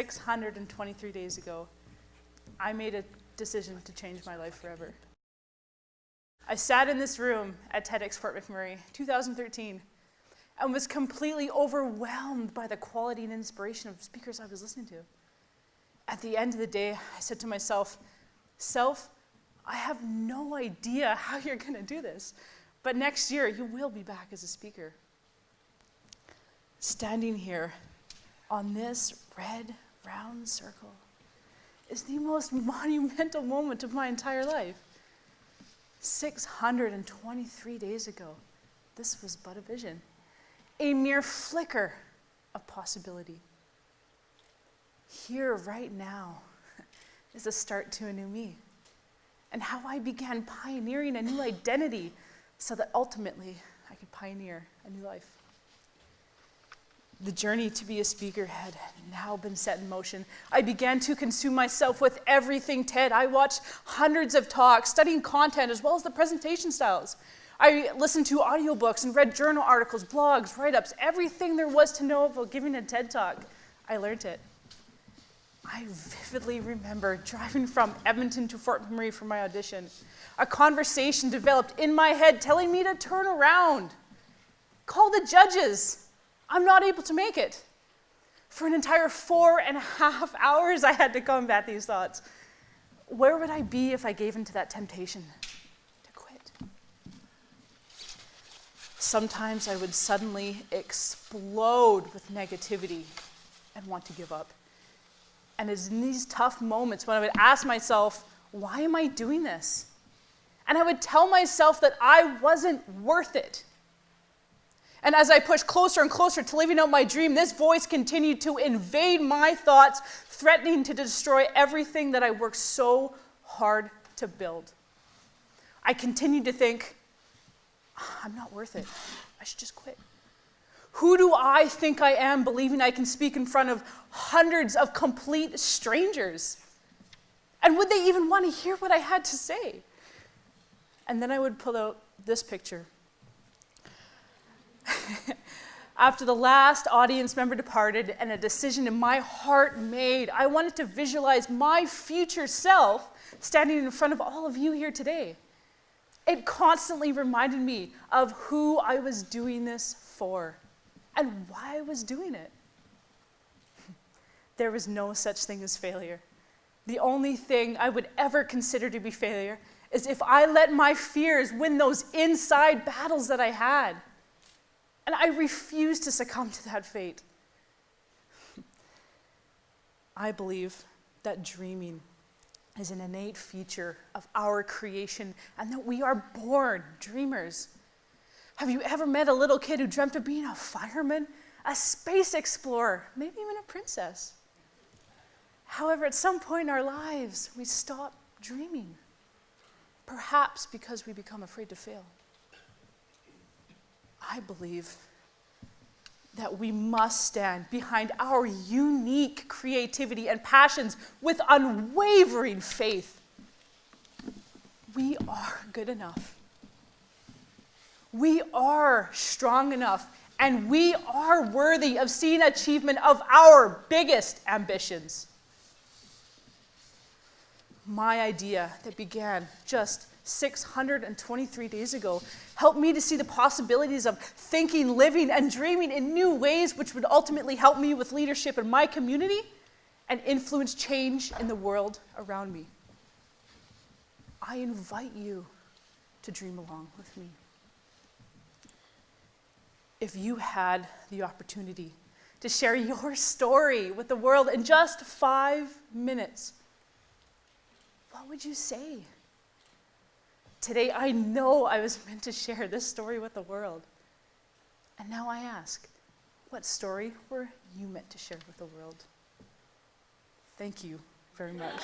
623 days ago, I made a decision to change my life forever. I sat in this room at TEDxFortMcMurray, 2013, and was completely overwhelmed by the quality and inspiration of speakers I was listening to. At the end of the day, I said to myself, "Self, I have no idea how you're going to do this, but next year you will be back as a speaker." Standing here on this red, round circle is the most monumental moment of my entire life. 623 days ago, this was but a vision, a mere flicker of possibility. Here, right now, is a start to a new me, and how I began pioneering a new identity so that ultimately I could pioneer a new life. The journey to be a speaker had now been set in motion. I began to consume myself with everything TED. I watched hundreds of talks, studying content as well as the presentation styles. I listened to audiobooks and read journal articles, blogs, write-ups, everything there was to know about giving a TED Talk. I learned it. I vividly remember driving from Edmonton to Fort McMurray for my audition. A conversation developed in my head telling me to turn around, call the judges. I'm not able to make it. For an entire 4.5 hours, I had to combat these thoughts. Where would I be if I gave in to that temptation to quit? Sometimes I would suddenly explode with negativity and want to give up. And it's in these tough moments when I would ask myself, why am I doing this? And I would tell myself that I wasn't worth it. And as I pushed closer and closer to living out my dream, this voice continued to invade my thoughts, threatening to destroy everything that I worked so hard to build. I continued to think, I'm not worth it. I should just quit. Who do I think I am, believing I can speak in front of hundreds of complete strangers? And would they even want to hear what I had to say? And then I would pull out this picture. After the last audience member departed and a decision in my heart made, I wanted to visualize my future self standing in front of all of you here today. It constantly reminded me of who I was doing this for and why I was doing it. There was no such thing as failure. The only thing I would ever consider to be failure is if I let my fears win those inside battles that I had. And I refuse to succumb to that fate. I believe that dreaming is an innate feature of our creation and that we are born dreamers. Have you ever met a little kid who dreamt of being a fireman, a space explorer, maybe even a princess? However, at some point in our lives, we stop dreaming, perhaps because we become afraid to fail. I believe that we must stand behind our unique creativity and passions with unwavering faith. We are good enough. We are strong enough, and we are worthy of seeing achievement of our biggest ambitions. My idea that began just 623 days ago helped me to see the possibilities of thinking, living, and dreaming in new ways, which would ultimately help me with leadership in my community and influence change in the world around me. I invite you to dream along with me. If you had the opportunity to share your story with the world in just 5 minutes, what would you say? Today, I know I was meant to share this story with the world. And now I ask, what story were you meant to share with the world? Thank you very much.